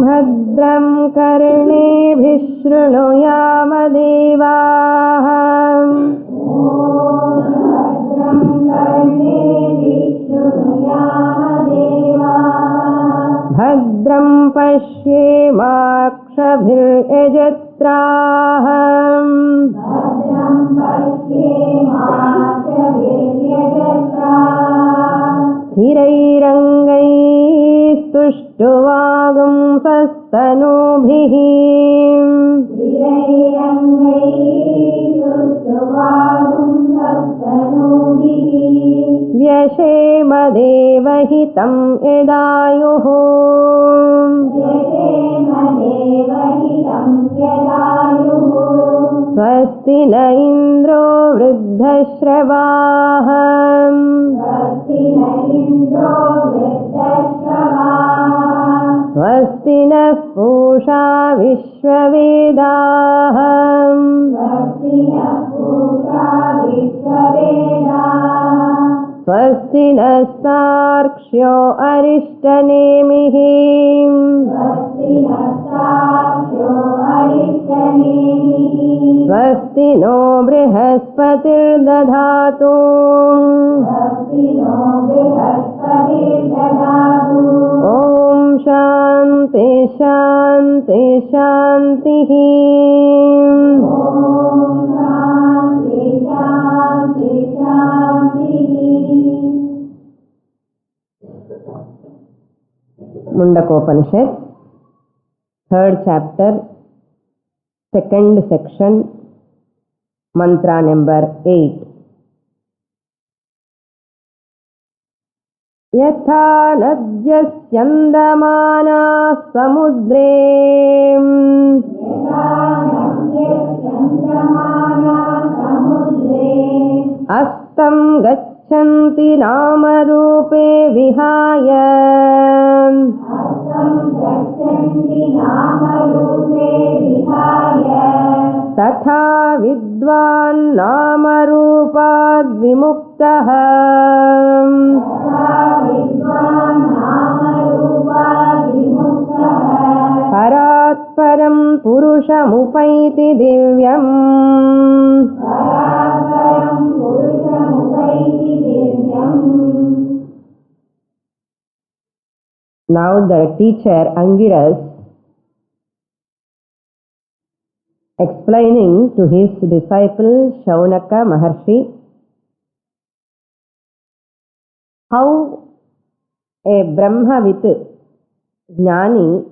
भद्रं कर्णेभिः शृणुयाम देवाः भद्रं पश्येमाक्षभिर्यजत्राः स्थिरैरङ्गैस्तुष्टुवागुंसस्तनूभिः व्यशेमदेवहितं यदायुः स्वस्ति न इन्द्रो वृद्धश्रवाः स्वस्ति नः पूषा विश्ववेदाः स्वस्ति नस्तार्क्ष्यो अरिष्टनेमिः स्वस्ति नो बृहस्पतिर्दधातु ॐ शान्ति शान्ति शान्तिः Mundakopanishad, 3rd chapter, 2nd section, mantra number 8. Yatha nadyasyandamana samudre astam gachanti namarupe vihaya तथा विद्वान् नामरूपाद् विमुक्तः परात् परं पुरुषमुपैति दिव्यम् Now the teacher Angiras explaining to his disciple Shaunaka Maharshi how a Brahmavit Jnani,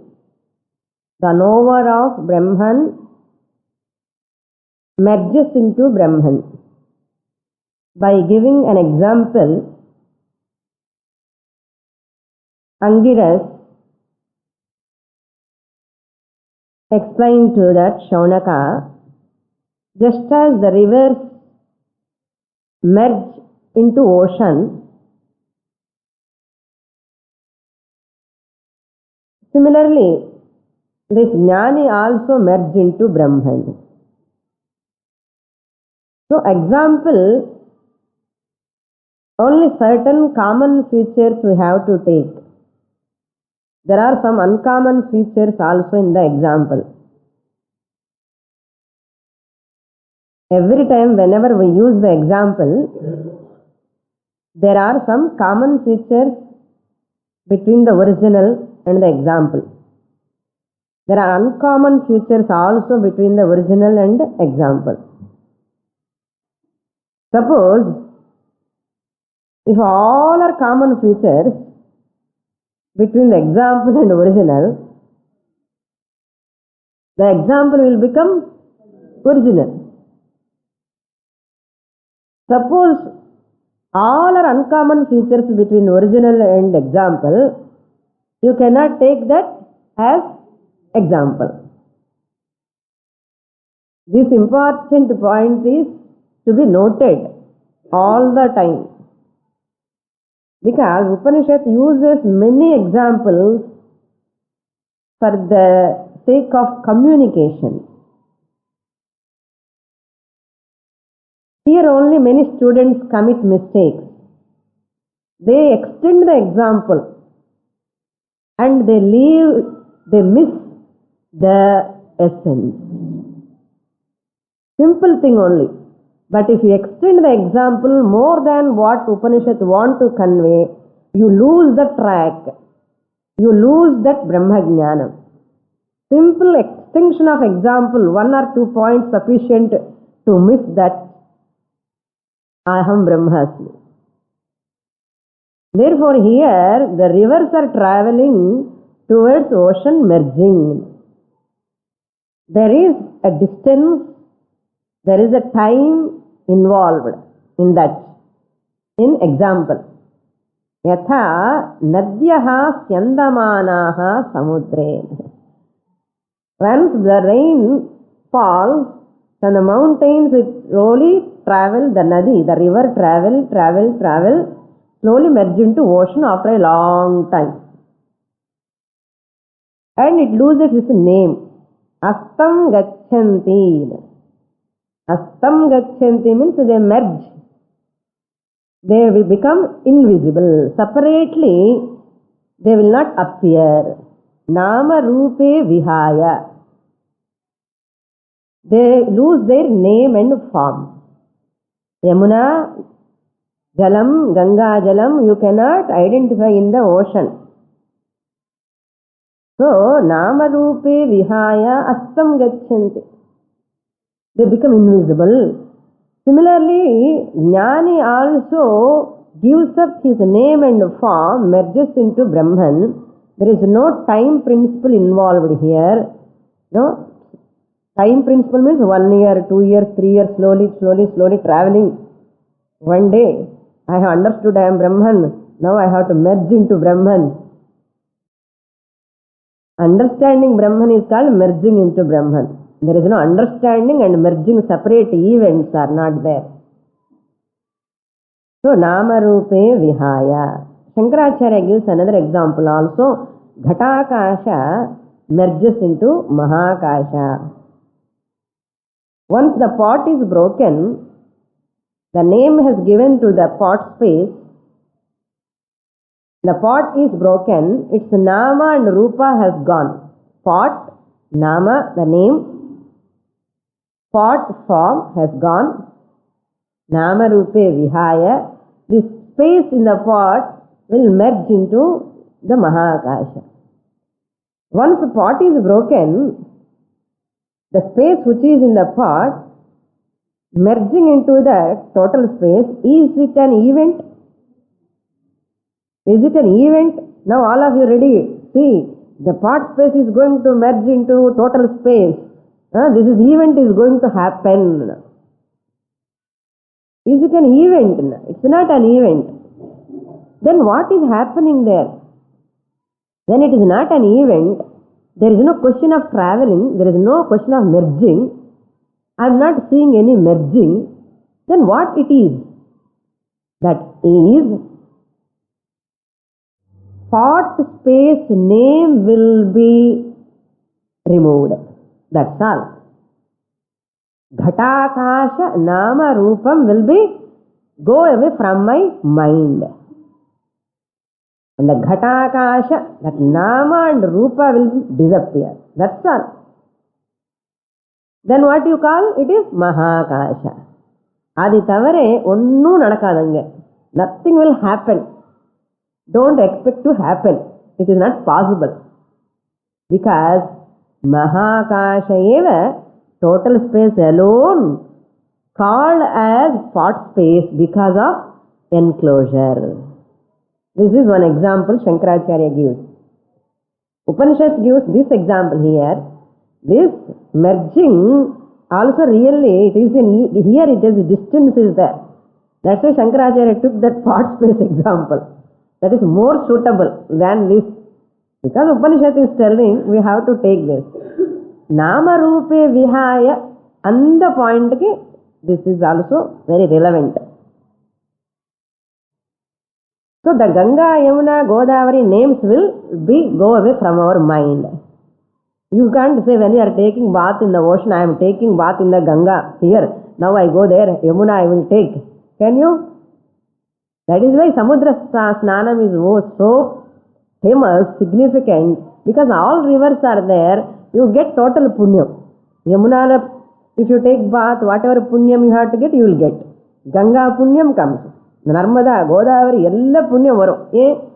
the knower of Brahman, merges into Brahman. By giving an example, Angiras explained to that Shaunaka, just as the rivers merge into ocean, similarly this Jnani also merged into Brahman. So example, only certain common features we have to take. There are some uncommon features also in the example. Every time whenever we use the example, there are some common features between the original and the example. There are uncommon features also between the original and example. Suppose, if all are common features between the example and original, the example will become original. Suppose all are uncommon features between original and example, you cannot take that as example. This important point is to be noted all the time. Because Upanishad uses many examples for the sake of communication. Here only many students commit mistakes. They extend the example and they leave they miss the essence. Simple thing only. But if you extend the example more than what Upanishad want to convey, you lose the track. You lose that Brahma Jnanam. Simple extension of example, 1 or 2 points sufficient to miss that Aham Brahmasmi. Therefore here the rivers are traveling towards ocean merging. There is a distance, there is a time involved in that. In example, Yatha Nadyaha Syandamanaha Samudre. Once the rain falls from the mountains, it slowly travels, the Nadi, the river travel, slowly merge into ocean after a long time. And it loses its name. Astam Gachanti. Astam Gachanti means they merge. They will become invisible. Separately, they will not appear. Nama Rupe Vihaya. They lose their name and form. Yamuna Jalam, Ganga Jalam, you cannot identify in the ocean. So, Nama Rupe Vihaya Astam Gachanti. They become invisible. Similarly, Jnani also gives up his name and form, merges into Brahman. There is no time principle involved here. No. Time principle means 1 year, 2 years, 3 years, slowly traveling. One day, I have understood I am Brahman. Now I have to merge into Brahman. Understanding Brahman is called merging into Brahman. There is no understanding and merging, separate events are not there. So, Nama Rupe Vihaya. Shankaracharya gives another example also. Ghatakasha merges into Mahakasha. Once the pot is broken, the name has given to the pot space. The pot is broken, its Nama and Rupa has gone. Pot, Nama, the name, pot form has gone. Nama Rupe Vihaya. This space in the pot will merge into the Mahakasha. Once the pot is broken, the space which is in the pot merging into the total space, is it an event? Is it an event? Now all of you ready? See, the pot space is going to merge into total space. This event is going to happen. Is it an event? It's not an event. Then what is happening there? When it is not an event, there is no question of traveling, there is no question of merging. I am not seeing any merging. Then what it is? That is, pot space name will be removed. That's all. Ghatakasha Nama Rupam will be go away from my mind. And the Ghatakasha, that Nama and Rupa will disappear. That's all. Then what you call? It is Mahakasha. Adi tavare onnu nadakadanga. Nothing will happen. Don't expect to happen. It is not possible. Because Mahakasha eva, total space alone, called as pot space because of enclosure. This is one example Shankaracharya gives. Upanishad gives this example here. This merging also really, it is here it is distance is there. That's why Shankaracharya took that pot space example. That is more suitable than this. Because Upanishad is telling, we have to take this. Nama Rupe Vihaya, and the point ki, this is also very relevant. So the Ganga, Yamuna, Godavari names will go away from our mind. You can't say when you are taking bath in the ocean, I am taking bath in the Ganga here. Now I go there, Yamuna I will take. Can you? That is why Samudra Snanam is so famous, significant. Because all rivers are there, you get total punyam. Yamuna, if you take bath, whatever punyam you have to get, you will get. Ganga punyam comes. Narmada, Godavari, ella punyam varum.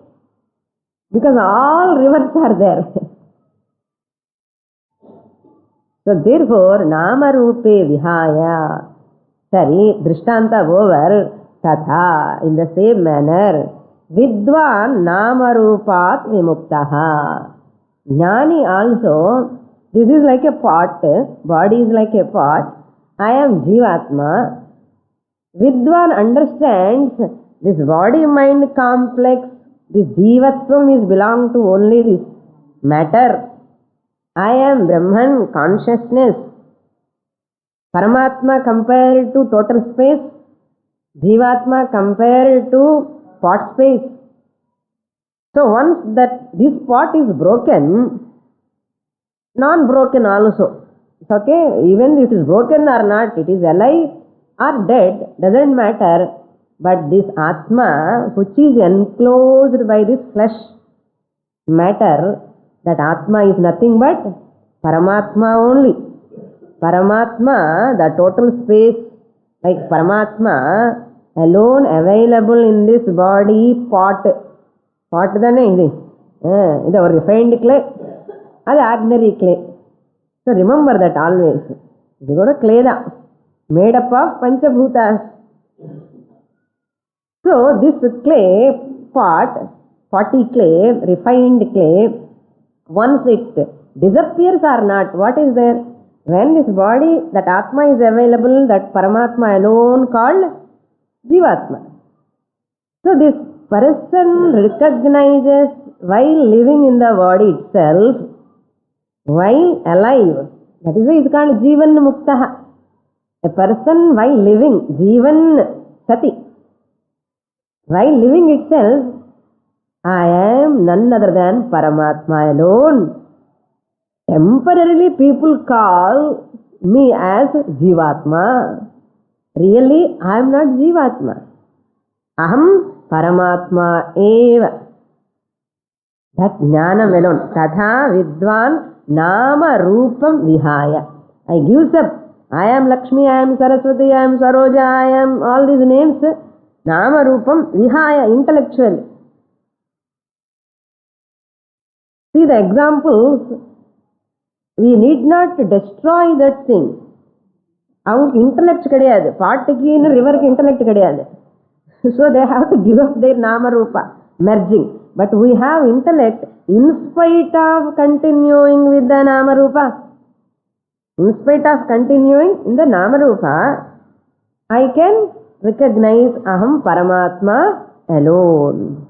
Because all rivers are there. So therefore, nama rupe vihaya. Sari, drishtanta over, tatha, in the same manner, vidwan nama rupat vimuktaha. Jnani also, this is like a pot, body is like a pot. I am Jivatma. Vidwan understands this body-mind complex, this Jivatvam is belong to only this matter. I am Brahman, consciousness. Paramatma compared to total space, Jivatma compared to pot space. So once that this pot is broken, non-broken also. It's okay, even if it is broken or not, it is alive or dead, doesn't matter. But this Atma, which is enclosed by this flesh matter, that Atma is nothing but Paramatma only. Paramatma, the total space, like Paramatma, alone available in this body pot. Pot thane idi. This our refined clay. That ordinary clay. So remember that always. This is a clay made up of Panchabhutas. So this clay pot, potty clay, refined clay, once it disappears or not, what is there? When this body, that Atma is available, that Paramatma alone called Jivatma. So this person recognizes while living in the body itself, while alive. That is why it is called Jivan Muktaha. A person while living, Jivan Sati. While living itself, I am none other than Paramatma alone. Temporarily people call me as Jivatma. Really, I am not Jivatma. Aham Paramatma eva. That jnanam alone. Tatha vidwan nama rupam vihaya. I gives up. I am Lakshmi, I am Saraswati, I am Saroja, I am all these names. Nama rupam vihaya, intellectual. See the examples. We need not destroy that thing. அவங்களுக்கு intellect கிடையாது, பாட்டுக்கு ரிவருக்கு intellect கிடையாது. So they have to give up their nama rupa, merging. But we have intellect in spite of continuing with the nama rupa. In spite of continuing in the nama rupa, I can recognize aham Paramatma alone.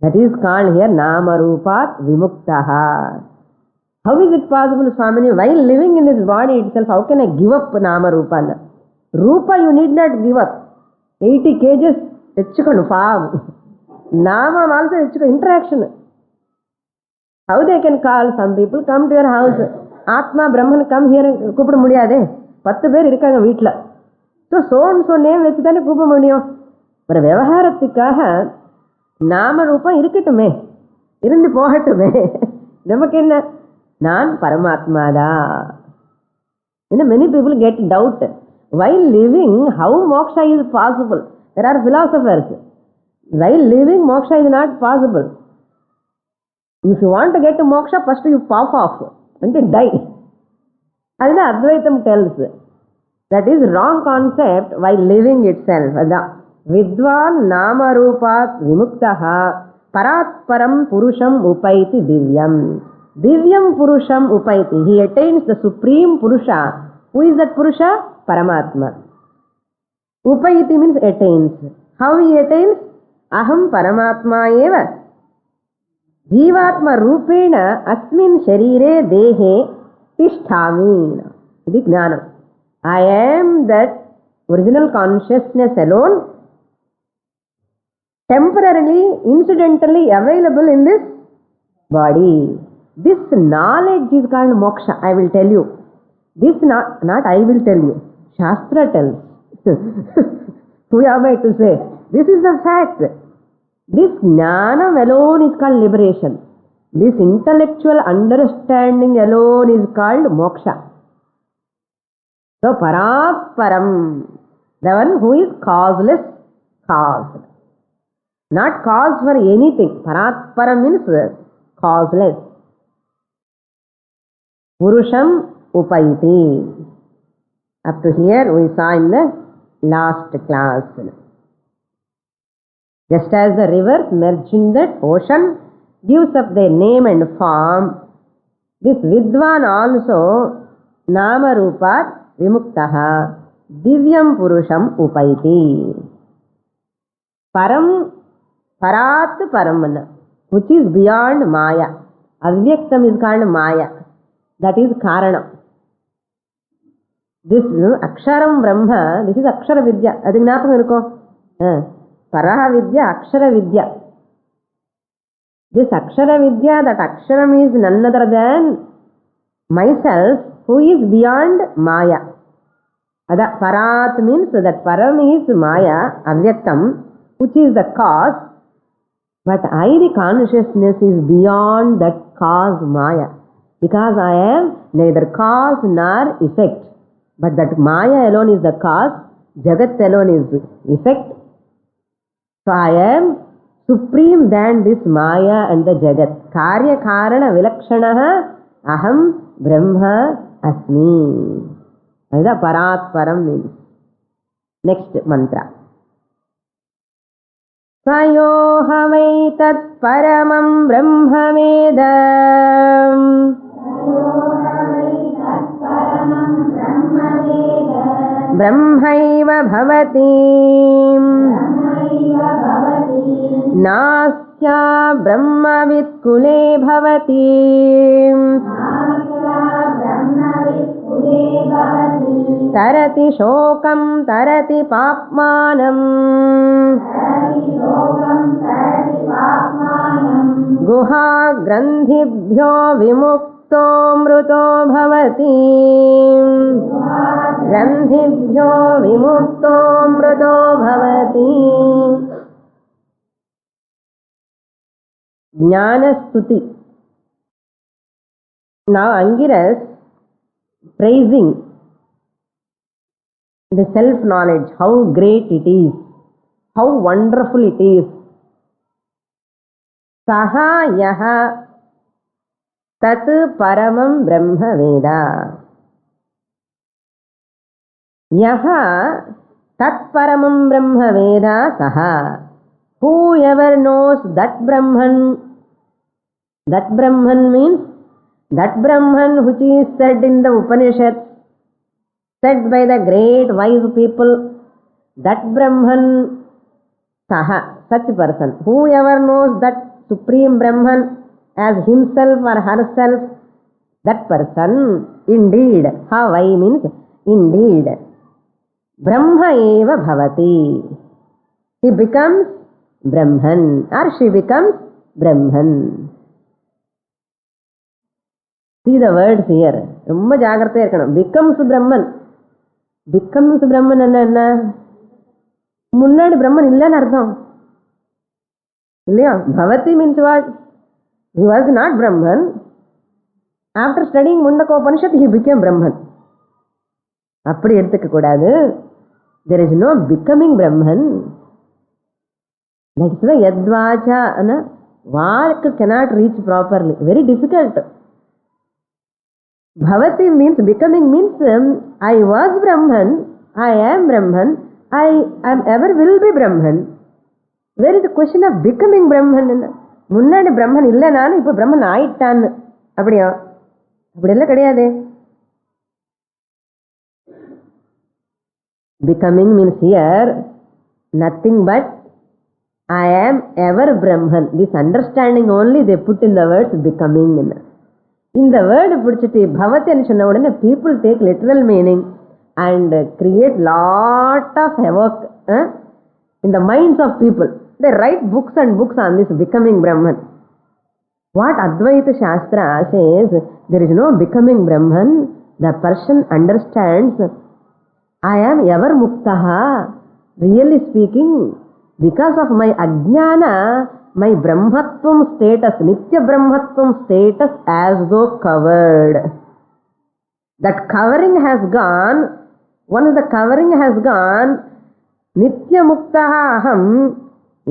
That is called here nama rupat vimuktaha. How is it possible, Swamini? While living in this body itself, how can I give up nama rupa? Rupa you need not give up. 80 kgs, techukonu farm. Nama also techukonu interaction. How they can call? Some people come to your house. Atma, Brahman come here, கூப்பிட முடியாதே. 10 பேர் இருக்காங்க வீட்டில். So zone so name வச்சு தானே கூப்பிட முடியும். ஒரு விவகாரத்துக்காக நாம ரூபம் இருக்கட்டுமே, இருந்து போகட்டுமே. நமக்கு என்ன? நான் பரமாத்மாதா. Many people get doubt. While living, how moksha is possible? There are philosophers. While living, moksha is not possible. If you want to get to moksha, first you pop off and die. That's what Advaitam tells. That is wrong concept while living itself. Vidwan nama rupat vimuktaha parat param purusham upaiti divyam. Divyam purusham upaiti. He attains the supreme purusha. Who is that purusha? Paramatma. Upaiti means attains. How he attains? Aham Paramatma eva. Jivatma rupena asmin sharire dehe tishtami. This is jnanam. I am that original consciousness alone, temporarily, incidentally available in this body. This knowledge is called moksha. I will tell you. This not I will tell you. Shastra tells. Who am I to say? This is the fact. This jnanam alone is called liberation. This intellectual understanding alone is called moksha. So Paratparam, the one who is causeless, caused. Not cause for anything. Paratparam means causeless. Purusham Upaiti. Up to here we saw in the last class. Just as the rivers merge in that ocean, gives up their name and form, this Vidwan also Nama Rupat Vimuktaha Divyam Purusham Upaiti. Param, Parat Paramana, which is beyond Maya. Avyaktam is called Maya. That is Karana. This Aksharam Brahma, this is Akshara Vidya. Adi gnapakam irukko. Paraha Vidya, Akshara Vidya. This Akshara Vidya, that Aksharam is none other than myself, who is beyond Maya. Ada Parat means that Param is Maya, Avyaktam, which is the cause, but I, the consciousness, is beyond that cause Maya. Because I am neither cause nor effect. But that Maya alone is the cause, Jagat alone is effect. So I am supreme than this Maya and the Jagat. Karya Karana Vilakshanaha Aham Brahma Asmi. That is the Parat Param means. Next mantra. Sayohavaitat Paramam Brahmavedam Brahmaiva bhavati Nasya Brahmavid kule bhavati Tarati shokam tarati papmanam Guha grandhibhyo vimukto mruto bhavati Grandhibhyo vimukto mruto bhavati. Jnana Stuti. Now Angiras praising the self-knowledge, how great it is, how wonderful it is. Saha yaha tat paramam brahma veda. Yaha tat paramam brahma veda saha. Whoever knows that Brahman means that Brahman which is said in the Upanishads, said by the great wise people, that Brahman saha, such person, whoever knows that Supreme Brahman as himself or herself, that person, indeed, Havai means indeed, Brahma eva bhavati. He becomes Brahman or she becomes Brahman. See the words here. ரொம்ப ஜாகிரதையா இருக்கணும். Becomes Brahman. Becomes Brahman என்ன? முன்னாடி பிரம்மன் இல்லைன்னு அர்த்தம் இல்லையா? Bhavati means what? He was not Brahman. After studying Mundaka Upanishad, he became Brahman. அப்படி எடுத்துக்க கூடாது. There is no becoming Brahman. That is why Yadvacha, Vak cannot reach properly. Very difficult. Bhavati means, becoming means, I was Brahman, I am Brahman, I am ever will be Brahman. Where is the question of becoming Brahman? முன்னாடி பிரம்மன் இல்லை, நானும் இப்போ பிரம்மன் ஆயிட்டான்னு. அப்படியா? அப்படியெல்லாம் கிடையாது. Becoming means here nothing but I am ever Brahman. This understanding only they put in the words becoming. In the word பிடிச்சிட்டு பவத்தி என்று சொன்ன உடனே people take literal meaning and create lot of havoc in the minds of people. They write books and books on this becoming Brahman. What Advaita Shastra says, there is no becoming Brahman. The person understands I am ever muktaha. Really speaking, Because of my ajnana, my brahmatvam status, nitya brahmatvam status as though covered. That covering has gone. Once the covering has gone, nitya muktaha aham,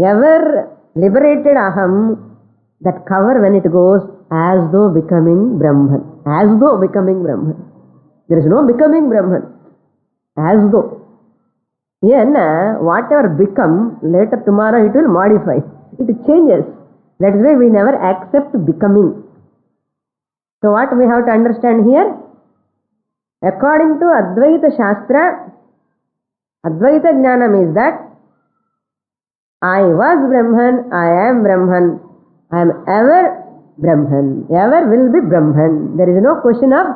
ever liberated aham, that cover when it goes as though becoming Brahman. As though becoming Brahman. There is no becoming Brahman. As though. Yeah, whatever become, later tomorrow it will modify. It changes. That is why we never accept becoming. So what we have to understand here? According to Advaita Shastra, Advaita Jnanam is that I was Brahman, I am Brahman, I am ever Brahman, ever will be Brahman. There is no question of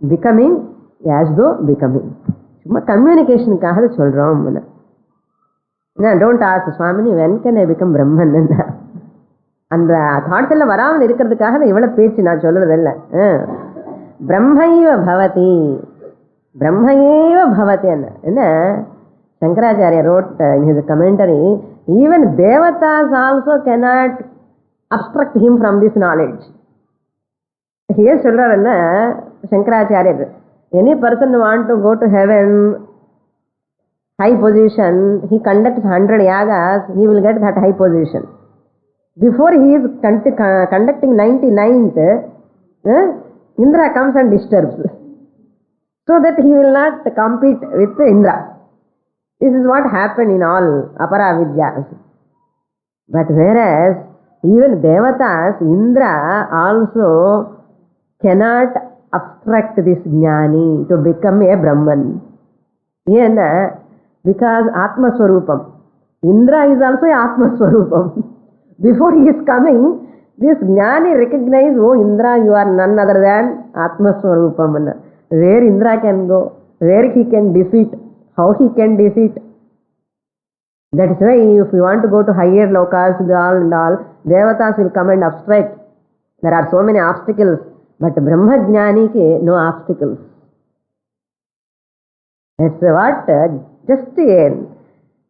becoming as though becoming. Communication kaha solrom. Don't ask Swamini, when can I become Brahman? And the thoughts alla varavan irukkiradhukaga ivvala pechu na solradilla. Brahmaiva bhavati. Brahmaiva bhavati anna. Shankaracharya wrote in his commentary, even devatas also cannot obstruct him from this knowledge. Here solraranna Shankaracharya, any person who want to go to heaven, high position, he conducts 100 yagas, he will get that high position. Before he is conducting 99th, Indra comes and disturbs, so that he will not compete with Indra. This is what happened in all Apara Vidyas. But whereas even Devatas, Indra also cannot obstruct this Jnani to become a Brahman. Because Atma Swarupam. Indra is also a Atma Swarupam. Before he is coming, this Jnani recognizes, oh Indra, you are none other than Atma Swarupam. Where Indra can go, where he can defeat, how he can defeat. That is why if you want to go to higher lokas and all, Devatas will come and obstruct. There are so many obstacles. But Brahma Jnani ke no obstacles. That's what, just a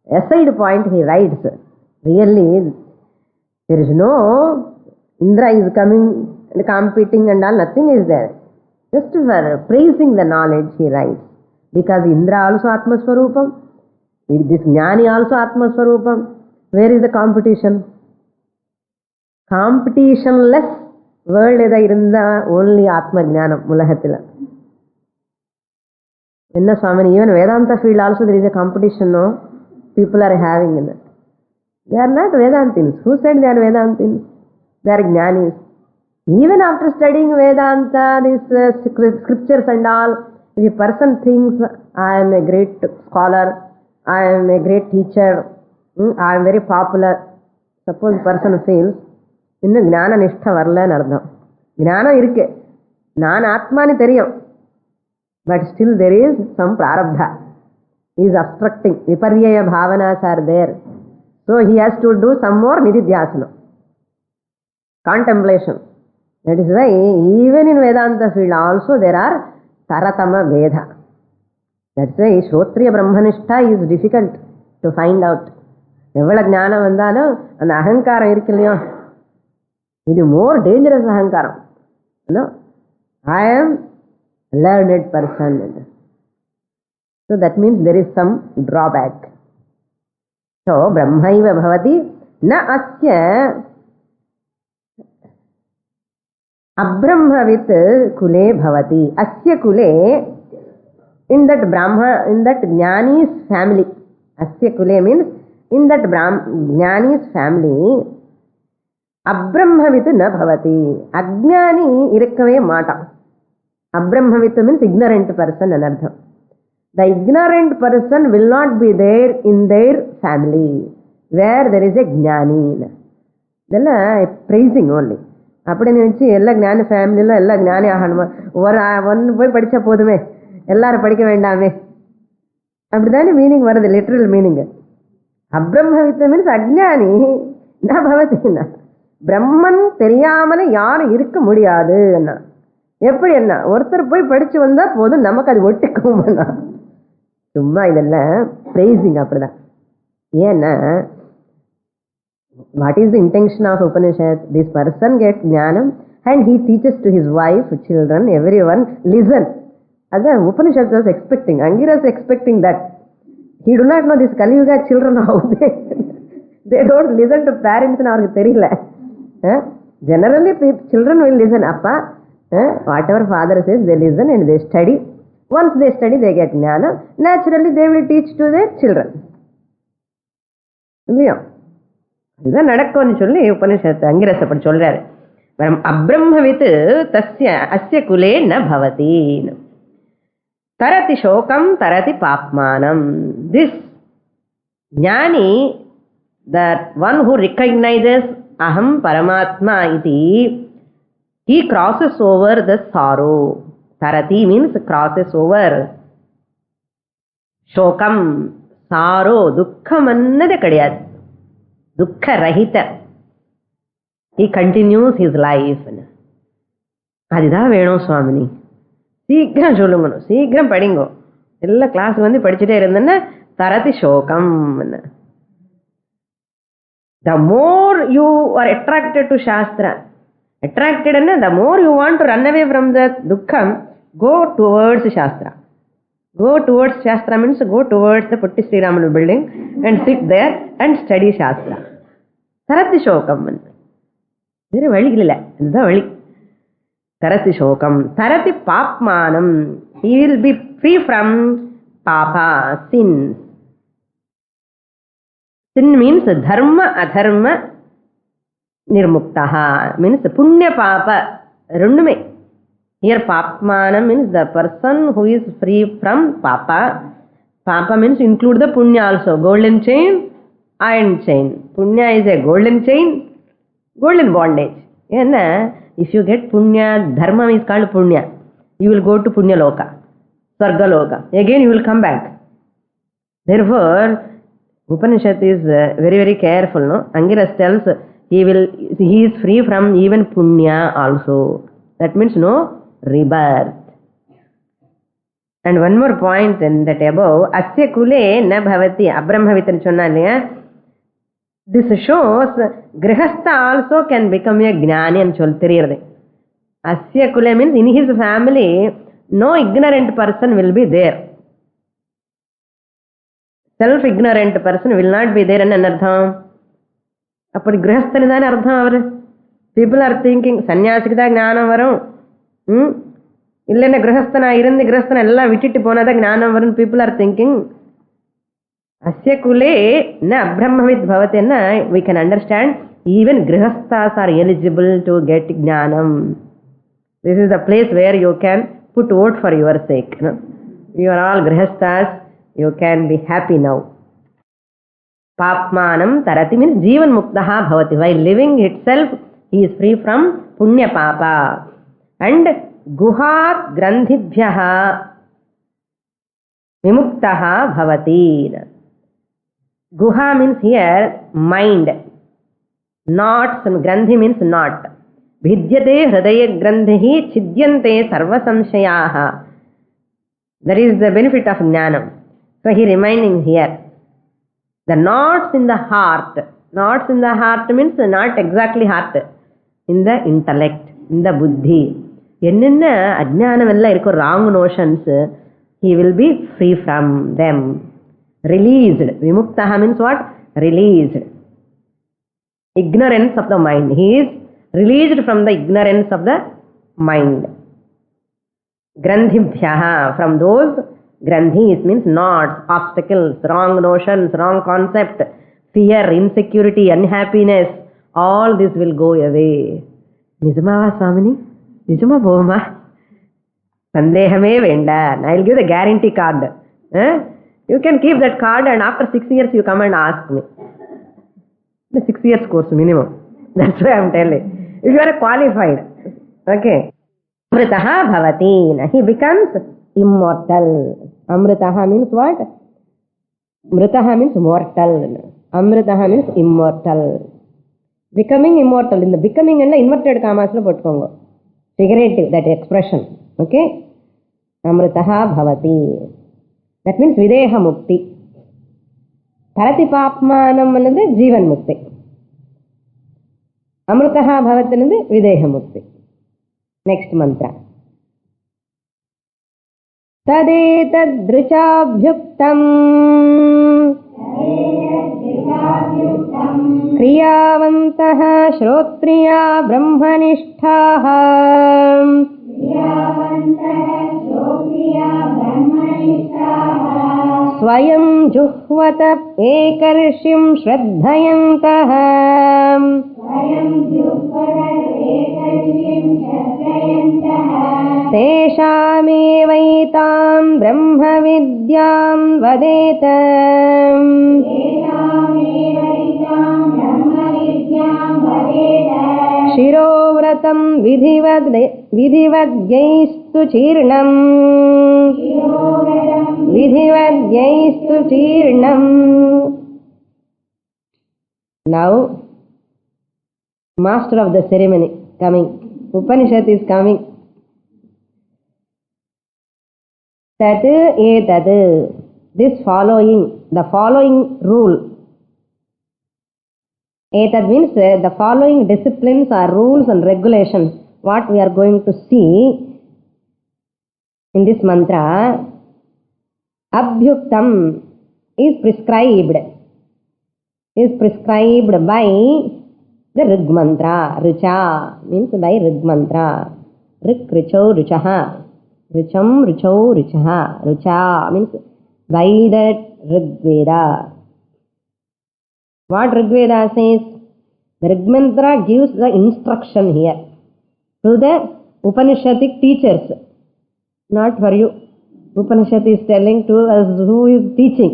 aside point he writes. Really, there is no Indra is coming and competing and all, nothing is there. Just for praising the knowledge he writes. Because Indra also Atma Swarupam. This Jnani also Atma Swarupam. Where is the competition? Competitionless world only Atma Jnanam Mulahatila. Enna Swamini, even Vedanta field also there is a competition, no? People are having in it. They are not Vedantins. Who said they are Vedantins? They are Jnanis. Even after studying Vedanta, these scriptures and all, if a person thinks, I am a great scholar, I am a great teacher, I am very popular. Suppose a person feels, இன்னும் ஞான நிஷ்டை வரலன்னு அர்த்தம். ஞானம் இருக்கு, நான் ஆத்மானு தெரியும், but still there is some பிராரப்தா இஸ் அப்ஸ்ட்ரக்டிங். விபர்யய பாவனாஸ் are there. So he has to do some more நிதித்தியாசனம், contemplation. That is why even in Vedanta field also there are தரதம வேதா. தட்ஸ் வை ஸ்ரோத்ரிய பிரம்மனிஷ்டா is difficult to find out. எவ்வளோ ஞானம் வந்தாலும் அந்த அகங்காரம் இருக்கு இல்லையோ, இது மோர் டேஞ்சரஸ் அகங்காரம். I am learned person. So that means there is some drawback. So brahmaiva bhavati na asya abrahmavit kule bhavati. Asya kule, in that Brahma, in that Jnani's family. Asya kule means in that Jnani's family. அப்ரம்மவித்து ந பவதி. அஜ்ஞானி இருக்கவே மாட்டான். அப்ரம்மவித்து means ignorant person ன்னு அர்த்தம். The ignorant person will not be there in their family where there is a ஞானி. இதெல்லாம் praising only. அப்படி நினைச்சு எல்லா ஞானி ஃபேமிலியில எல்லா ஞானி ஆகணுமா, ஒன்று போய் படித்தா போதுமே, எல்லாரும் படிக்க வேண்டாமே, அப்படித்தானே மீனிங் வருது, லிட்டரல் மீனிங். அப்ரம்மவித்து மீன்ஸ் அஜ்ஞானி ந பவதினா, பிரம்மன் தெரியாமல யாரும் இருக்க முடியாது. என்ன எப்படி என்ன ஒருத்தர் போய் படிச்சு வந்தா போதும், நமக்கு அது ஒட்டிக்கும். சும்மா இதெல்லாம் பிரைசிங். அப்படிதான். ஏன்னா What is the intention of Upanishad? This person gets jnanam and he teaches to his wife, children, everyone, listen. As the Upanishad was expecting, Angira is expecting that. He do not know this Kali Yuga children how they don't listen to parents and avarku theriyala. Generally children will listen, appa, whatever father says they listen and they study. Once they study they get jnana. Naturally they will teach to their children. இல்லையா? இதுதான் நடக்கும்னு சொல்லி உபனிஷத்து அங்கிரஸ் அப்படி சொல்றாரு. அப்ரம்மவித் தஸ்ய அஸ்ய குலே ந பவதி தரதி சோகம் தரதி பாப்மானம். திஸ் ஞானி, that one who recognizes aham paramatma iti, he crosses over the sorrow. Tarati means crosses over. Shokam, sorrow, dukkam annade kadiyadu, dukkha rahita. He continues his life. அதுதான் வேணும் சுவாமினி. சீக்கிரம் சொல்லுங்கணும், சீக்கிரம் படிங்கோ. எல்லா கிளாஸ் வந்து படிச்சுட்டே இருந்தேன்னா தரதி சோகம். The more you are attracted to Shastra, attracted and the more you want to run away from the dukkham, go towards Shastra. Go towards Shastra means go towards the Putti Sri Ramanu building and sit there and study Shastra. Tarati Shokam. There vali illa, the vali. Tarati Shokam. Tarati Papmanam. He will be free from papa, sins. Sin means dharma, adharma, nirmuktaha. Means punya papa. Rendume. Here papmanam means the person who is free from papa. Papa means include the punya also. Golden chain, iron chain. Punya is a golden chain, golden bondage. If you get punya, dharma is called punya. You will go to punya loka, sarga loka. Again you will come back. Therefore, Upanishad is very, very careful. No? Angiras tells he is free from even punya also. That means no rebirth. And one more point in that above, asya kule na bhavati, abrahmavitan chonna liya. This shows grihastha also can become a gnani and choltiriyade. Asya kule means in his family no ignorant person will be there. Self-ignorant person will not be there. And artham appadi grihasthani dhaan artham avaru. People are thinking sannyasiki da gnanam varum, illena grihasthana irundhi grihasthana ella vitittu ponada gnanam varum. People are thinking asya kule na abrahmavid bhavati na. We can understand even grihasthas are eligible to get gnanam. This is the place where you can put vote for your sake. No? You are all grihasthas. You can be happy now. Papmanam tarati means jivan muktaha bhavati. While living itself, he is free from punya papa. And guhat grandhibhyaha vimuktaha bhavati. Guha means here mind. Knots, and grandhi means knot. Bhidyate hridaya grandhihi chidyante sarva samshayaha. That is the benefit of jnanam. So he reminding here, the knots in the heart. Knots in the heart means not exactly heart. In the intellect, in the buddhi. Enna ajnanam ella irukko wrong notions, he will be free from them. Released. Vimuktaha means what? Released. Ignorance of the mind. He is released from the ignorance of the mind. Grandhibhyaha, from those grandhis means knots, obstacles, wrong notions, wrong concept, fear, insecurity, unhappiness, all this will go away. Nijamava Swamini? Nijama Bhoma? Sandehame Venda. I will give the guarantee card. You can keep that card and after 6 years you come and ask me. The 6 years course minimum. That's why I am telling. If you are qualified. Okay. Amritaha bhavati. He becomes immortal. Amritaha means what? Mritaha means mortal. Amritaha means immortal. Becoming immortal. In the becoming and inverted commas lo potkongo. Figurative, that expression. Okay? Amritaha bhavati. That means videha mukti. Tarati papmanam another jivan mukti. అమృతః భవతి అనేది విదేహముక్తి. Next మంత్ర. తదేతదృచాభ్యుక్తం క్రియావంతః శ్రోత్రియా బ్రహ్మనిష్ఠాః స్వయం జుహ్వత ఏకర్షిం శ్రద్ధయంతః తేషామేవైతాం బ్రహ్మ విద్యాం వదేత. శిరోవ్రతం విధివద్యైస్తు చీర్ణం విధివద్యైస్తు చీర్ణం. Now, master of the ceremony coming. Upanishad is coming. Tat etad. This following, the following rule. Etad means the following disciplines or rules and regulations. What we are going to see in this mantra. Abhyuktam is prescribed. Is prescribed by the Rig mantra. Richa means by Rig mantra. Rik, Richo, Richaha. Richam, Richo, Richaha. Richa means by that Rig Veda. What Rig Veda says? The Rig mantra gives the instruction here to the Upanishadic teachers. Not for you. Upanishad is telling to us who is teaching.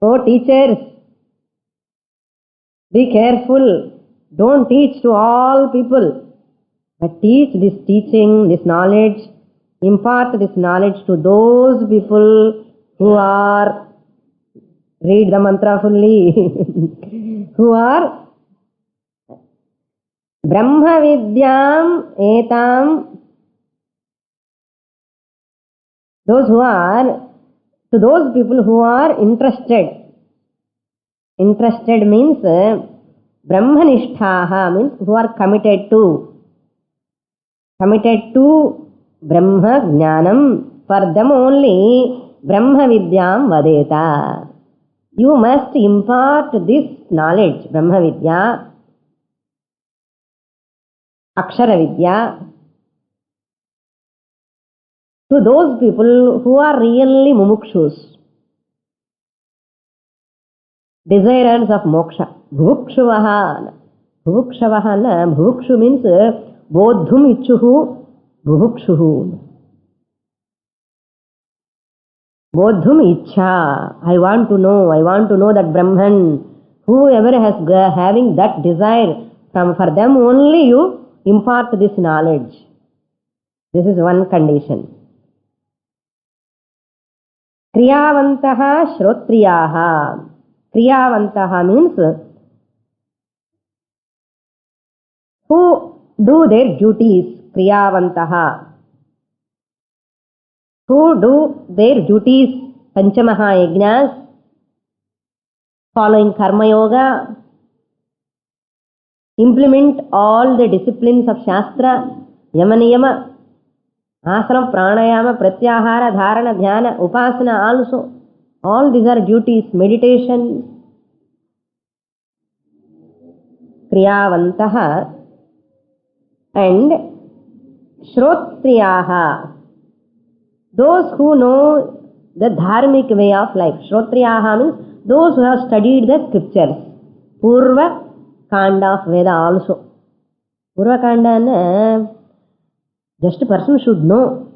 Oh teachers, be careful. Don't teach to all people, but teach this teaching, this knowledge, impart this knowledge to those people who are, read the mantra fully, who are Brahma Vidyam Etam, those who are, to those people who are interested. Interested means Brahmanishtaha means who are committed to Brahma Jnanam. For them only Brahma Vidyam Vadeta. You must impart this knowledge, Brahma Vidya, Akshara Vidya, to those people who are really mumukshus, desirers of moksha. Bhukshuvaha. Bhukshu means bodhum ichuhu bhukshuhu. Bodhum ichha. I want to know that Brahman. Whoever has having that desire, for them only you impart this knowledge. This is one condition. Kriyavantaha shrotriyaha. Kriyavantaha means who do their duties. Kriyavantaha. Who do their duties. Panchamaha yajnas, following karma yoga, implement all the disciplines of Shastra, Yama Niyama, Asana, Pranayama, Pratyahara, Dharana, Dhyana, Upasana also. All these are duties, meditation. Kriyavantaha and Shrotriyaha. Those who know the dharmic way of life. Shrotriyaha means those who have studied the scriptures. Purva Kanda of Veda also. Purva Kanda, just a person should know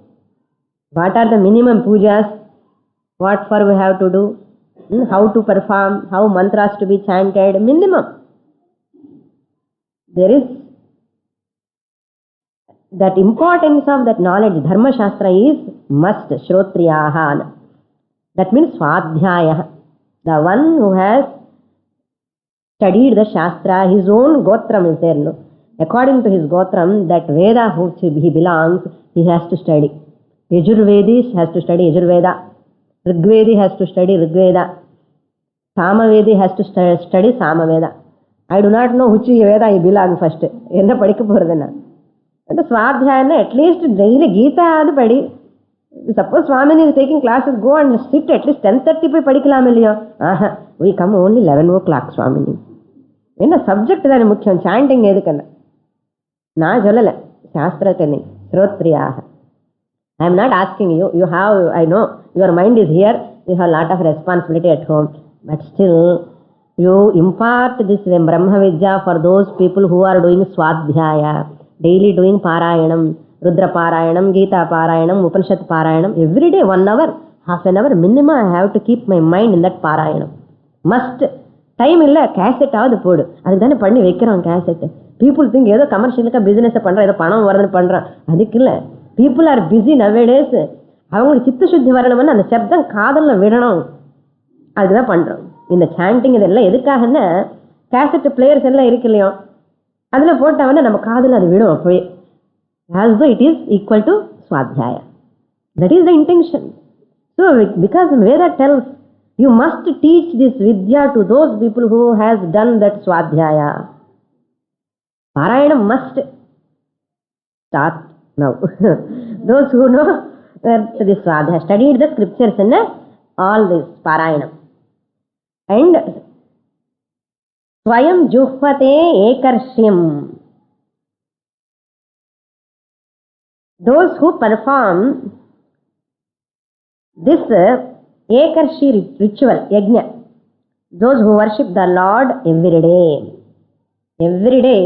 what are the minimum pujas, what for we have to do, how to perform, how mantras to be chanted, minimum. There is that importance of that knowledge. Dharma Shastra is must. Shrotriyaha. That means Swadhyaya. The one who has studied the Shastra, his own Gotram is there. No? According to his Gotram, that Veda which he belongs, he has to study. Yajurvedi has to study Yajurveda. Rigvedi has to study Rigveda. Samavedi has to study Samaveda. I do not know which Veda I belong first. என்ன படிக்க போறதுன்னா அந்த ஸ்வாத்தியாயம்னா at least daily Geetha அது படி. Suppose Swamini is taking classes, go and sit at least 10:30 போய் படிக்கலாம் இல்லையோ. we come only 11 o'clock Swamini. என்ன சப்ஜெக்ட் தானே முக்கியம், சாண்டிங் எதுக்குன்னு நான் சொல்லலை. சாஸ்திரத்தை ஸ்ரோத்ரியாக. I am not asking you. You have, I know, your mind is here. You have a lot of responsibility at home. But still, you impart this Brahma Vidya for those people who are doing Swadhyaya, daily doing Parayanam, Rudra Parayanam, Gita Parayanam, Upanishad Parayanam. Every day, 1 hour, half an hour minimum, I have to keep my mind in that Parayanam. Must. Time இல்லை, cassette ஆகுது போடு. அதுக்கு தானே பண்ணி வைக்கிறோம் cassette. People think ஏதோ கமர்ஷியலுக்காக பிஸ்னஸை பண்ணுறான், ஏதோ பணம் வருதுன்னு பண்ணுறான். அதுக்கு இல்லை. People are busy nowadays. அவங்களுக்கு சித்த சுத்தி வரணும்னு அந்த சப்தம் காதலில் விடணும். அதுதான் பண்ணுறோம். இந்த சாண்டிங் இதெல்லாம் எதுக்காகன்னா கேசட் பிளேயர்ஸ் எல்லாம் இருக்கு இல்லையோ, அதில் போட்டாங்கன்னா நம்ம காதில் அது விடும் அப்படியே. As though it is equal to ஸ்வாத்தியாயா. That is the intention. So because Veda tells you must teach this vidya to those people who has done that swadhyaya. Parayanam must start now. Those who know that this swadhyaya, studied the scriptures and all this Parayanam. And swayam juhvate ekarshim. Those who perform this Ekarshi ritual, yajna, those who worship the Lord every day. Every day,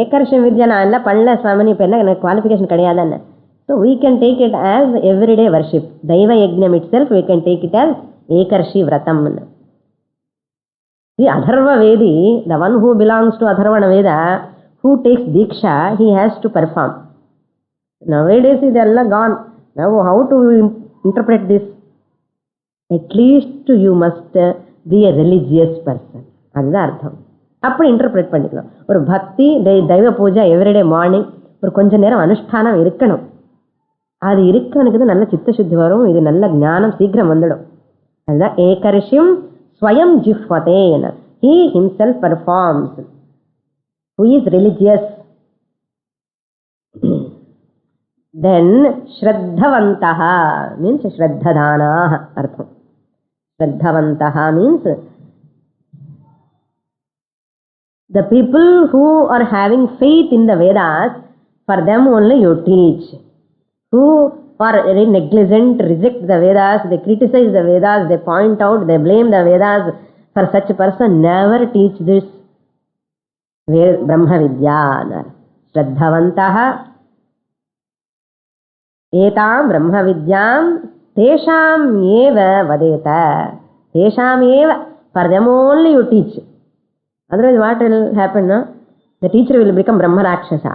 Ekarshi vidya na alla panna Swamini penna qualification kadiyadana. So we can take it as everyday worship. Daiva yajnam itself we can take it as Ekarshi vratam. The Atharva Vedi, the one who belongs to Atharvana Veda, who takes Diksha, he has to perform. Nowadays is all gone. Now how to interpret this? At least you must be a religious person. அதுதான் அர்த்தம். அப்படி interpret பண்ணிக்கலாம். ஒரு பக்தி, தெய்வ பூஜை everyday morning ஒரு கொஞ்ச நேரம் அனுஷ்டானம் இருக்கணும். அது இருக்கவனுக்கு தான் நல்ல சித்த சுத்தி வரும். இது நல்ல ஞானம் சீக்கிரம் வந்துடும். அதுதான் ஏகர்ஷிம் ஸ்வயம் ஜிஹ்வதேன. He himself performs. Who is religious? Then Shraddhavantaha means Shraddhadhanaha artham. Shraddhavantaha means the people who are having faith in the Vedas, for them only you teach. Who are very negligent, reject the Vedas, they criticize the Vedas, they point out, they blame the Vedas, for such a person never teach this Brahma Vidya. Shraddhavantaha etam Brahma Vidyam tesham eva vadeta. Tesham eva, for them only you teach. Otherwise what will happen? No? The teacher will become Brahma Rakshasa.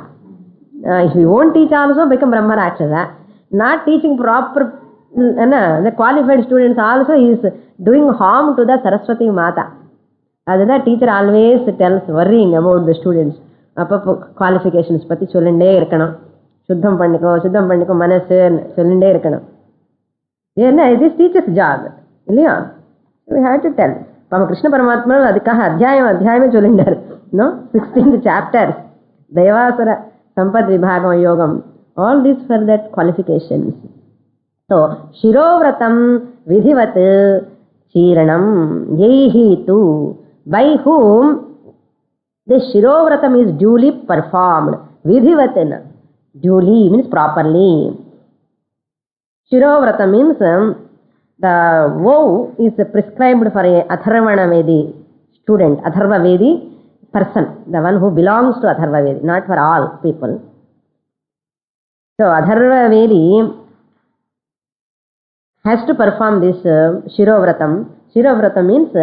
If you won't teach also, become Brahma Rakshasa. Not teaching proper, the qualified students also is doing harm to the Saraswati Mata. That's the teacher always tells, worrying about the students. அப்பப்போ qualifications பற்றி சொல்லிகிட்டே இருக்கணும். சுத்தம் பண்ணிக்கோ மனசு சொல்லிகிட்டே இருக்கணும். ஏன்னா இது இஸ் டீச்சர்ஸ் ஜாப் இல்லையா? We have to tell. நம்ம கிருஷ்ண பரமாத்மா அதுக்காக அத்தியாயமே சொல்லிட்டார். நோ 16th chapter దైవాసుర సంపద్ విభాగం యోగం. All this for that qualifications. So Shirovratam vidhivat Chiranam Yehi tu, by whom this Shirovratam is duly performed. Vidhivatana, duly means properly. Shirovratam means the vow is prescribed for a Atharvana Vedi student, Atharva Vedi person, the one who belongs to Atharva Vedi, not for all people. So Atharva Vedi has to perform this Shirovratam. Shirovratam means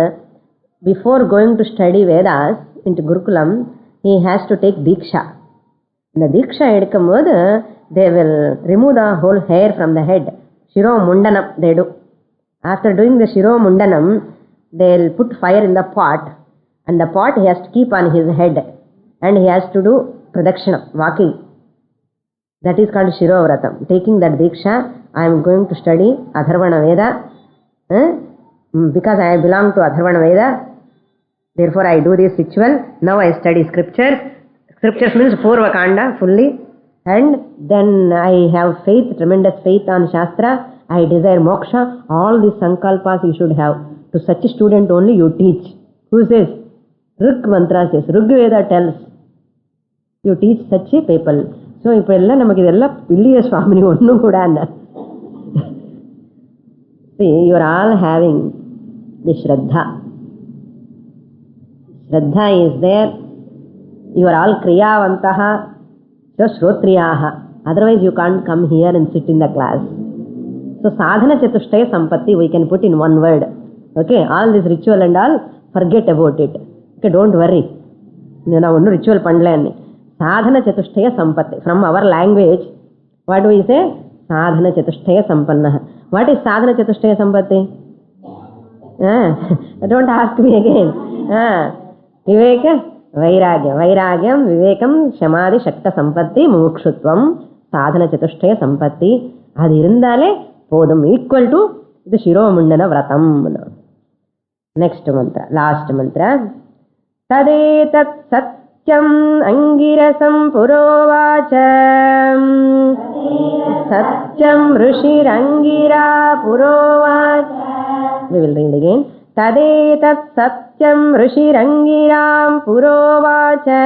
before going to study Vedas into Gurukulam, he has to take Diksha. The Diksha edukkumbodhu, they will remove the whole hair from the head. Shiro Mundanam they do. After doing the Shiro Mundanam, they will put fire in the pot, and the pot he has to keep on his head, and he has to do Pradakshina, walking. That is called Shirovratam. Taking that Diksha, I am going to study Atharvana Veda. Because I belong to Atharvana Veda, Therefore, I do this ritual. Now I study scriptures. Scriptures means Purva Kanda fully. And then I have faith, tremendous faith on Shastra. I desire moksha. All these sankalpas you should have. To such a student only you teach. Who says? Rig mantra says. Rig Veda tells. You teach such a people. So, இப்பெல்லாம் நமக்கு இதெல்லாம் பிள்ளைய சுவாமினி ஒன்றும் கூட See, you are all having the Shraddha. Shraddha is there. You are all Kriyavantaha, so Shrotriyaha. Otherwise, you can't come here and sit in the class. So, Sadhana Chatushtaya Sampatti, we can put in one word. Okay, all this ritual and all, forget about it. Okay, don't worry. You know, no ritual pandla. Sadhana Chatushtaya Sampatti. From our language, what do we say? Sadhana Chatushtaya Sampanna. What is Sadhana Chatushtaya Sampatti? Don't ask me again. Viveka, Vairagya. Vairagyam, Vivekam, Shamadhi, Shakta Sampatti, Mukshutvam, Sadhana Chatushtaya Sampatti. Adi irundale podum equal to the Shiromundana Vratam. Next mantra, last mantra. Tadetat Satyam Angirasam Purovacha. Satyam Rishirangira Purovacha. We will read again. Tadetat Satyam Rishirangiram Purovacha.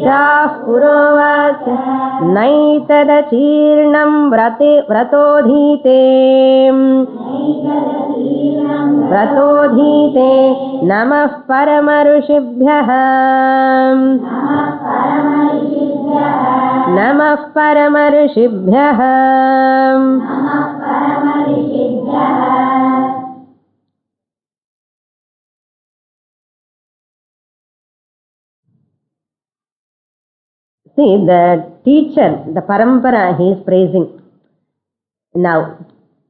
Rah Purovacha. Naitadachirnam Vratodhite. Vratodhite. Namah Paramarishibhyah. Namah Paramarishibhyah. See, the teacher, the parampara, he is praising. Now,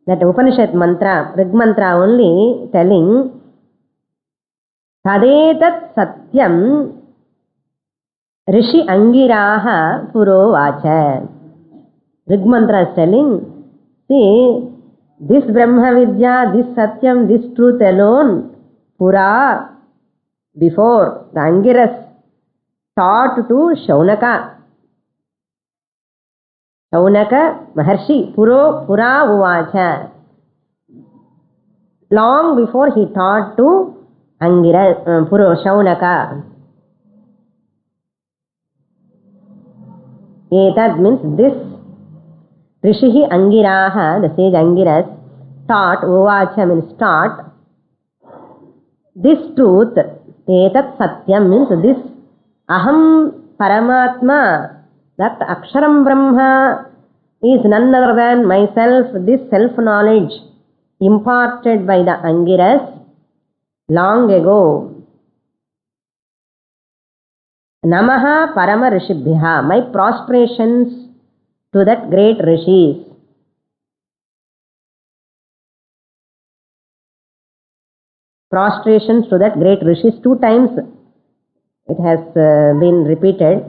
that Upanishad mantra, Rig mantra only telling, Tadetat Satyam Rishi Angiraha Purovacha. Rig mantra is telling, see, this Brahma Vidya, this Satyam, this truth alone, Pura, before the Angiras taught to Shaunaka. Shaunaka Maharshi, Pura Uvacha. Long before he taught to Angiras, Shaunaka. Etat means this. Rishihi Angiraha, the sage Angiras, taught, Uvacha means taught, this truth, Etat Satyam means this Aham Paramatma, that Aksharam Brahma is none other than myself, this self-knowledge imparted by the Angiras long ago. Namaha Parama Rishibhya, my prostrations to that great rishis. Prostrations to that great rishis. 2 times it has been repeated.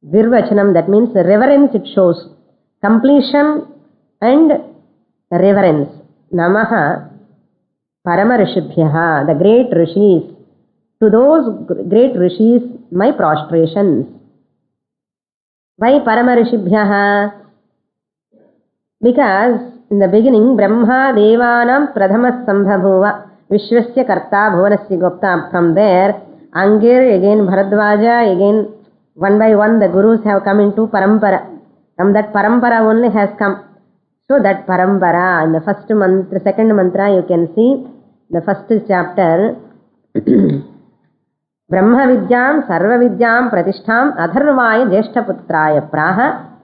Virvachanam, that means reverence it shows. Completion and reverence. Namaha Parama Rishibhya, the great rishis. To those great rishis, my prostrations. Why Parama Rishibhya? Because in the beginning, Brahma Devanam Pradhamas Sambhabhuva Vishwasya Karta Bhuvanasya Gupta. From there, Angir, again Bharadwaja, again one by one the gurus have come into Parampara. From that Parampara only has come. So that Parampara, in the first mantra, second mantra, you can see the first chapter. Brahma Vidyam Sarva Vidyam Pratishtham Adharvaya Jeshtaputraya Praha.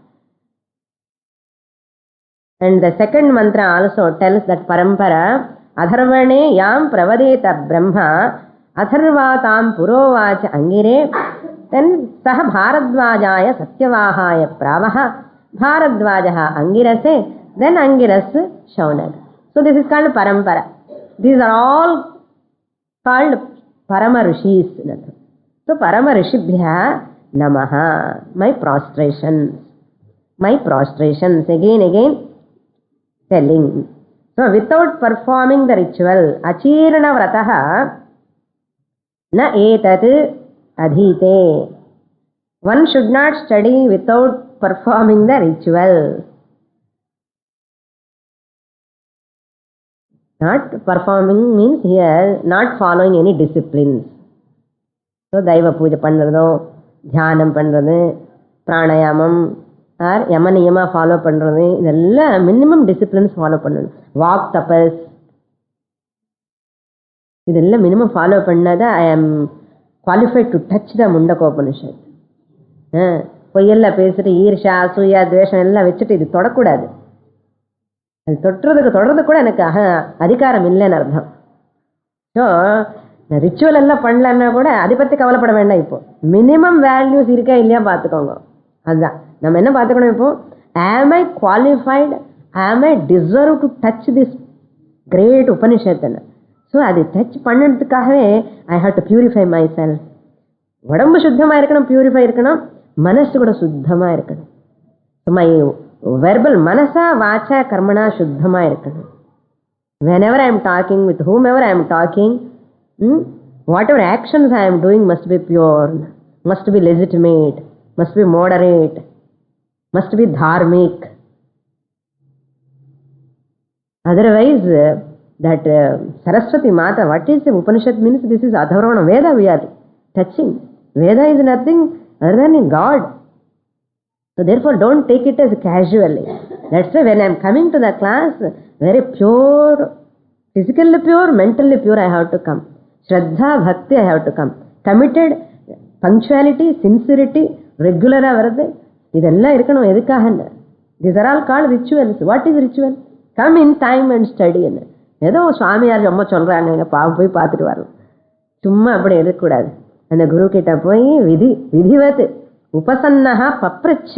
And the second mantra also tells that Parampara Adharvane Yam Pravadeta Brahma Adharvatam Purovacha Angire. Then Saha Bharadvajaya Satyavahaya Pravaha Bharadvajaha Angirase. Then Angiras Shaunak. So this is called Parampara. These are all called Parama Rishis. So Parama Rishibhya Namaha. My prostrations. My prostrations. Again telling. So without performing the ritual, achirna vrataha na etat adhite. One should not study without performing the ritual. Not performing means here not following any disciplines. So Daiva Puja Pandradho, Dhyanam Pandradhu, Pranayamam, or Yama Niyama follow Pandradhu, minimum disciplines follow Pandradhu. Walk tapas. Idella minimum follow Pandada, I am qualified to touch the Mundaka Upanishad. பொய்யெல்லாம் பேசிட்டு ஈர்ஷா அசூயா துவேஷம் எல்லாம் வச்சுட்டு இது தொடக்கூடாது. அது தொடர்றது கூட எனக்கு அதிகாரம் இல்லைன்னு அர்த்தம். ஸோ ரிச்சுவல் எல்லாம் பண்ணலன்னா கூட அதை பற்றி கவலைப்பட வேண்டாம். இப்போ மினிமம் வேல்யூஸ் இருக்கா இல்லையா பார்த்துக்கோங்க. அதுதான் நம்ம என்ன பார்த்துக்கணும். இப்போ ஆம் I qualified, am I deserve to touch this great உபனிஷத்துன்னு. ஸோ அது டச் பண்ணுறதுக்காகவே I have to purify myself. உடம்பு சுத்தமாக இருக்கணும், பியூரிஃபை இருக்கணும், மனசு கூட சுத்தமாக இருக்கணும். மை வெர்பல் மனசா வாச்சா கர்மனா சுத்தமாக இருக்கணும். whenever I am talking, with whomever I am talking, whatever actions I am doing must be pure, must be legitimate, must be moderate, must be dharmic. Otherwise, that Saraswati Mata, what is the Upanishad means? This is Adhavarana Veda we are touching. Veda is nothing other than God. So therefore don't take it as casually. That's why when I am coming to the class, very pure, physically pure, mentally pure I have to come. Shraddha, Bhakti I have to come. Committed, punctuality, sincerity, regular varadu. Idella irukano edukkaga. These are all called rituals. What is ritual? Come in time and study. ஏதோ சுவாமியார் ரொம்ப சொல்கிறாங்க, போய் பார்த்துட்டு வரலாம். சும்மா அப்படி எடுக்கக்கூடாது. அந்த குரு கிட்ட போய் விதிவத்து உபசன்னஹா பப்ரச்ச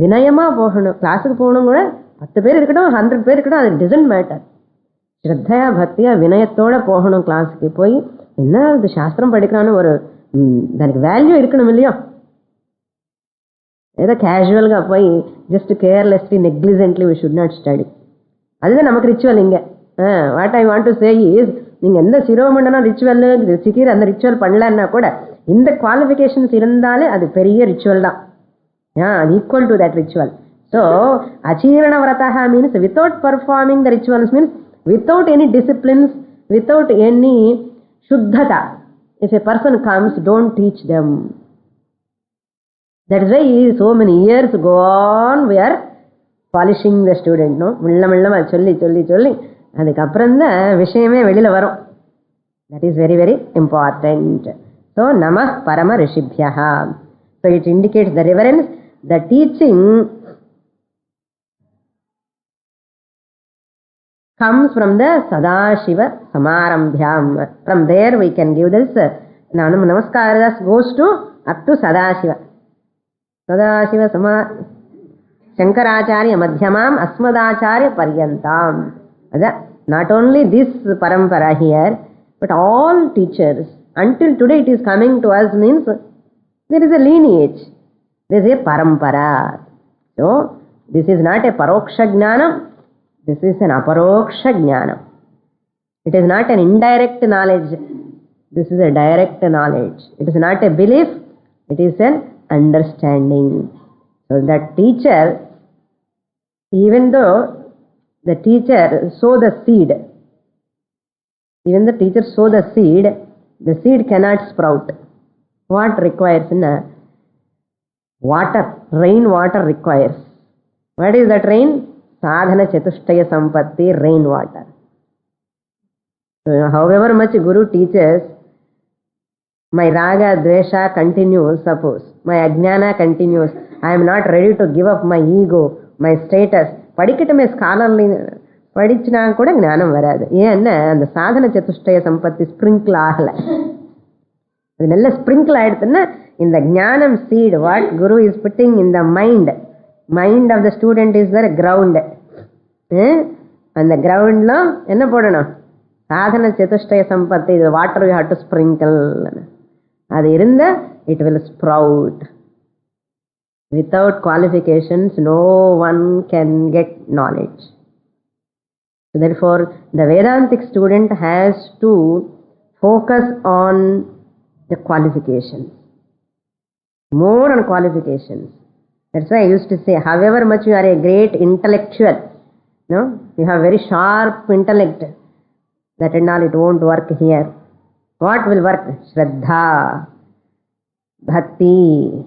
வினயமாக போகணும். கிளாஸுக்கு போகணும் கூட 10 பேர் இருக்கட்டும், 100 பேர் இருக்கட்டும், அது டசன்ட் மேட்டர். ஸ்ரத்தையா பக்தியா வினயத்தோடு போகணும். கிளாஸுக்கு போய் என்ன இது சாஸ்திரம் படிக்கிறான்னு ஒரு దానికి வேல்யூ இருக்கணும் இல்லையோ. ஏதோ கேஷுவல்గా போய் just carelessly negligently we should not study. அதுதான் நமக்கு ரிச்சுவல். இங்கே what I want to say is, நீங்கள் எந்த சிரோமண்டனம் ரிச்சுவல் சிக்கிர அந்த ரிச்சுவல் பண்ணலன்னா கூட இந்த குவாலிஃபிகேஷன்ஸ் இருந்தாலே அது பெரிய ரிச்சுவல் தான். அது equal to that ritual. So அச்சீரண விரதா means without performing the rituals means without any disciplines, without any shuddhata. If a person comes, don't teach them. That is why so many years go on, we are polishing the student. No, மெல்ல சொல்லி அதுக்கப்புறம் தான் விஷயமே வெளியில் வரும். That is very very important. So Namah Parama Rishibhyaha. So it indicates the reverence, the teaching comes from the Sadashiva Samarambhyam. From there we can give this Namaskaradas goes to up to Sadashiva. Sadashiva Shankaracharya Madhyamam Asmadacharya Paryantam. Not only this parampara here, but all teachers until today it is coming to us means there is a lineage, there is a parampara. So this is not a paroksha jnanam, this is an aparoksha jnanam. It is not an indirect knowledge, this is a direct knowledge. It is not a belief, it is an understanding. So that teacher, even though the teacher sow the seed, even the teacher sow the seed cannot sprout. What requires water, rain water requires. What is that rain? Sadhana chatushtaya sampatti, rain water. So however much Guru teaches, my raga dvesha continues, suppose my ajnana continues, I am not ready to give up my ego, my status. படிக்கட்டுமே, scholarly படிச்சுனா கூட ஞானம் வராது. ஏன்னா அந்த சாதன சதுஷ்டய சம்பத்தி sprinkle ஆகலை. அது நல்ல ஸ்ப்ரிங்கிள் ஆகிடுதுன்னா இந்த ஞானம் seed what guru is putting in the mind of the student is the ground. அந்த கிரவுண்டில் என்ன போடணும்? சாதன சதுஷ்டய சம்பத்தி, இது water you have to sprinkle. அது இருந்தால் it will sprout. Without qualifications, no one can get knowledge. So therefore, the Vedantic student has to focus on the qualifications, more on qualifications. That's why I used to say, however much you are a great intellectual, no, you have very sharp intellect, that and all, it won't work here. What will work? Shraddha, bhakti,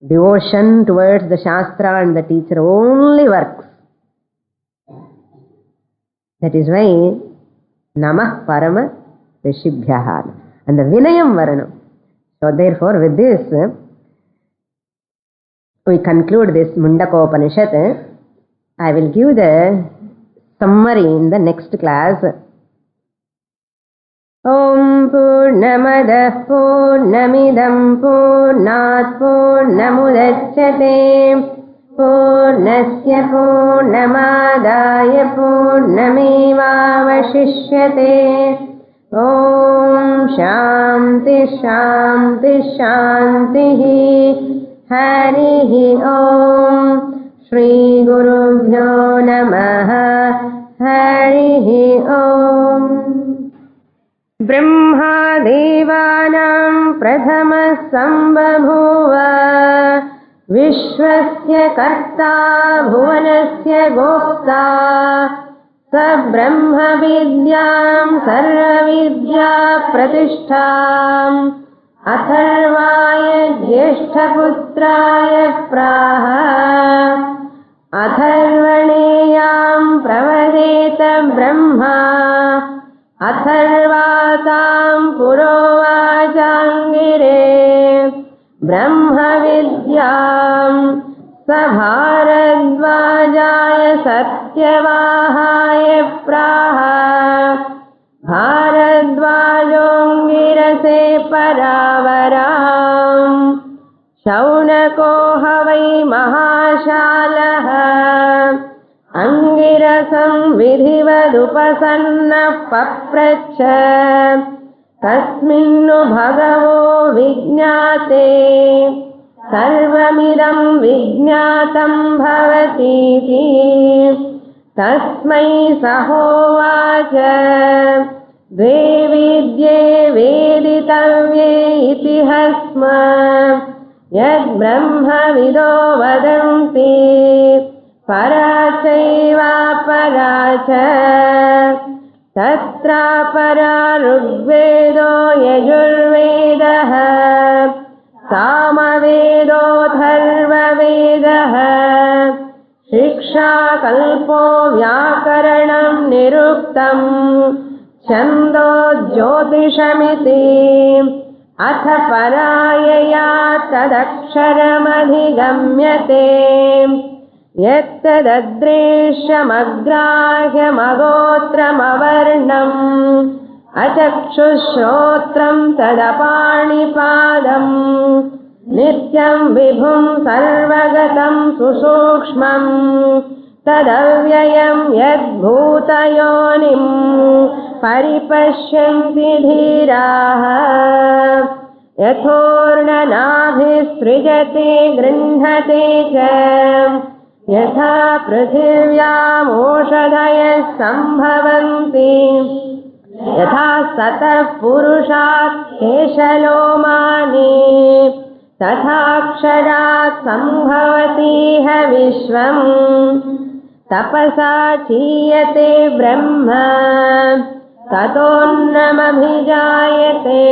devotion towards the Shastra and the teacher only works. That is why Namah Parama Rishibhyaha and the Vinayam Varanam. So therefore, with this, we conclude this Mundakopanishad. I will give the summary in the next class. Om Purnamadah Purnamidam Purnat Purnamudachyate Purnasya Purnamadaya Purnamevavashishyate. Om Shanti Shanti Shanti. Harihi Om. Shri Gurubhyo Namaha. Harihi Om. Brahma Devanam Pradhama Sambhabhuva Vishwasya Karta Bhuvanasya Gopta Sa Brahma Vidyam Sarva Vidya Pratishtham Atharvaya Jyeshtha Putraya Praha Atharvaneyam Pravadeta Brahma Atharvatam Purovajangire Brahma Vidyam Sabharadvajaya Satyavahaya Praha Bharadvajongirase Paravaram Shaunako Havai Mahashalaha Angirasam vidhivadupasanna papracha Tasminnu bhagavo vijñāte sarvamidam vijñātam bhavatiti Tasmai sahovacha dve vidye veditavye itihasma Yad brahma vido vadanti Parachaiva paracha Tatra para Rugvedo Yajurvedaha Samavedo Dharvavedaha Shiksha Kalpo Vyakaranam Niruktam Chando Jyotishamiti Atha Parayaya Tadaksharam Yettadadreshamagráhyamagotramavarnam Achakshushrotram tadapanipadam Nityam vibhum sarvagatam susukshmam Tadavyayam yadbhutayonim Paripashyanti dhiraha Yathornanabhisrijate grinhate cha Yatha prithivyaam oshadayas sambhavanti Yatha satah purushat keshalomani Tatha aksharat sambhavati ha vishvam Tapasa chiyate brahma Tatonnamabhijayate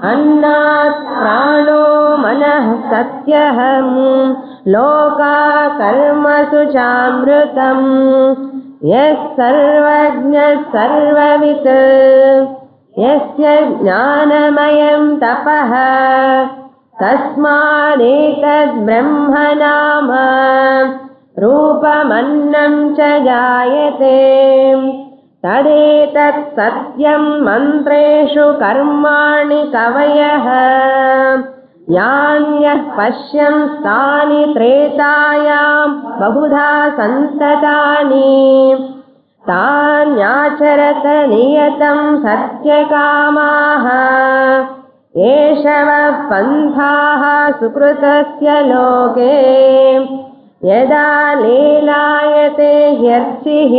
Annat prano manah satyaham Loka karma suchamrutam Yas sarvajna sarvavit Yasya jnanamayam tapaha Tasmadetad brahmanama Rupamannam cha jayate Tadetat satyam mantreshu karmani kavayah Yanyah pashyam stani tretayam bahudha santatani Tanyacharata niyatam satyakamaha Yeshava panthaha sukrutasya loke यदा लीलायते ह्यर्चिः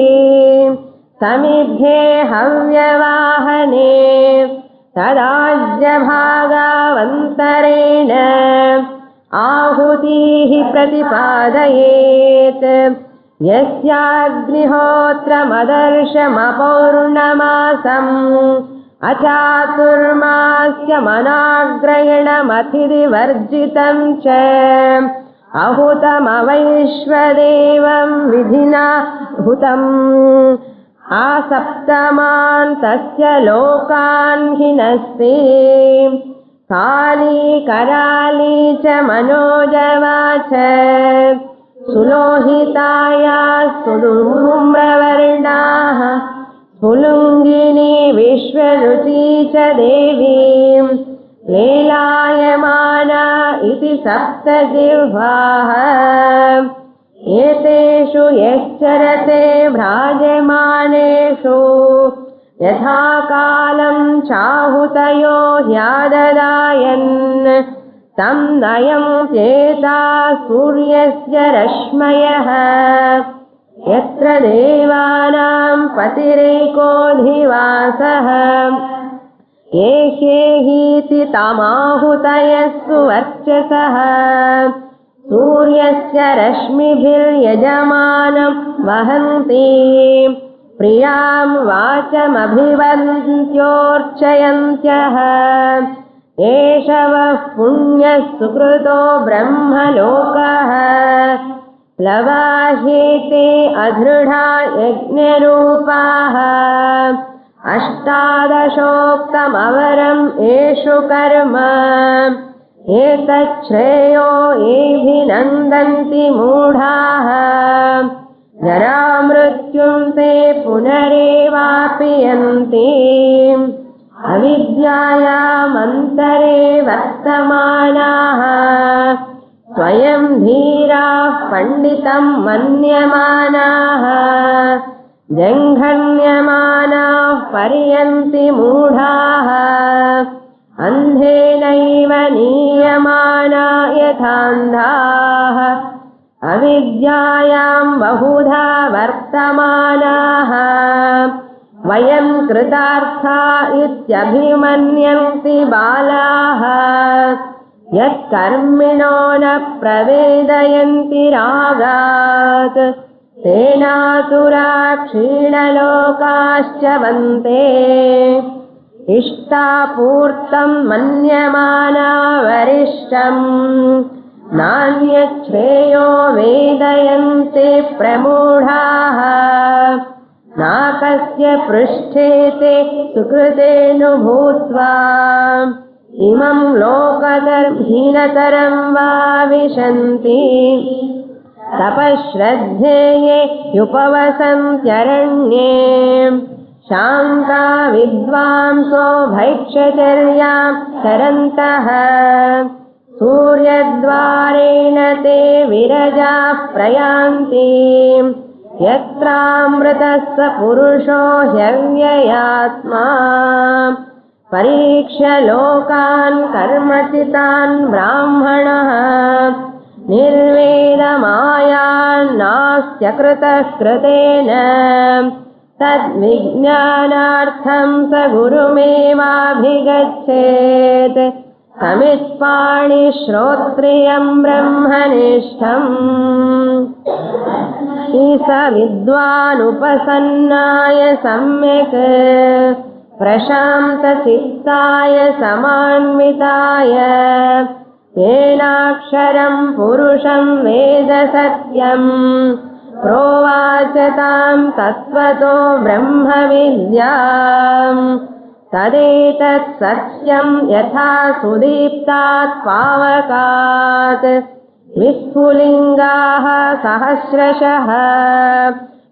समिद्धे हव्यवाहने तदाज्यभागावन्तरेण आहुतिः प्रतिपादयेत् यस्याग्निहोत्रमदर्शमपौर्णमासम् अचातुर्मास्यमनाग्रयणमतिरिवर्जितं च अहुतमवैश्वदेवं विधिना हुतम् आसप्तमान् तस्य लोकान् हिनस्ति काली कराली च मनोजवा च सुलोहिताया सुधूम्रवर्णाः स्फुलुङ्गिनी विश्वरुचि च देवीं लीलायमाना इति सप्तजिह्वाः एतेषु यश्चरते भ्राजमानेषु यथा कालं चाहुतयो ह्याददायन् तं नयन्त्येता सूर्यस्य रश्मयः यत्र देवानां पतिरेकोऽधिवासः ये ह्येहीति तमाहुतयः सुवर्चसः सूर्यस्य रश्मिभिर्यजमानं वहन्ति प्रियां वाचमभिवन्त्योर्चयन्त्यः एष वः पुण्यः सुकृतो ब्रह्मलोकः प्लवाह्येते अधृढा यज्ञरूपाः अष्टादशोक्तमवरम् एषु कर्म एतच्छ्रेयो येऽभिनन्दन्ति मूढाः जरामृत्युं ते पुनरेवापि यन्ति अविद्यायामन्तरे वर्तमानाः स्वयं धीराः पण्डितं मन्यमानाः जङ्घन्यमानाः पर्यन्ति मूढाः अन्धेनैव नीयमाना यथान्धाः अविद्यायां बहुधा वर्तमानाः वयं कृतार्था इत्यभिमन्यन्ति बालाः यत्कर्मिणो न प्रवेदयन्ति रागात् तेनातुरा क्षीणलोकाश्च वन्ते इष्टापूर्तं मन्यमाना वरिष्ठम् नान्यच्छ्रेयो वेदयन्ते प्रमूढाः नाकस्य पृष्ठे ते सुकृतेनु भूत्वा इमं लोकहीनतरं वा विशन्ति तपश्रद्धेये युपवसन्त्यरण्ये शान्ता विद्वांसो भैक्षचर्यां चरन्तः सूर्यद्वारेण ते विरजाः प्रयान्ति यत्रामृतः स पुरुषो ह्यव्ययात्मा परीक्ष्य लोकान् कर्मचितान् ब्राह्मणः निर्वेदमायान्नास्य कृतः कृतेन तद्विज्ञानार्थं स गुरुमेवाभिगच्छेत् समित्पाणिश्रोत्रियं ब्रह्मनिष्ठम् स विद्वानुपसन्नाय सम्यक् प्रशान्तचित्ताय समान्विताय येनाक्षरं पुरुषं वेद सत्यम् प्रोवाच तां तत्त्वतो ब्रह्मविद्याम् तदेतत् सत्यं यथा सुदीप्तात् पावकात् विस्फुलिङ्गाः सहस्रशः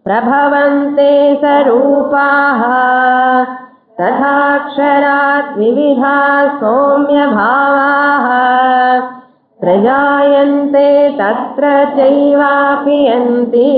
प्रभवन्ते स्वरूपाः तथाक्षरात् विविधाः सौम्यभावाः प्रजायन्ते तत्र चैवापि यन्ति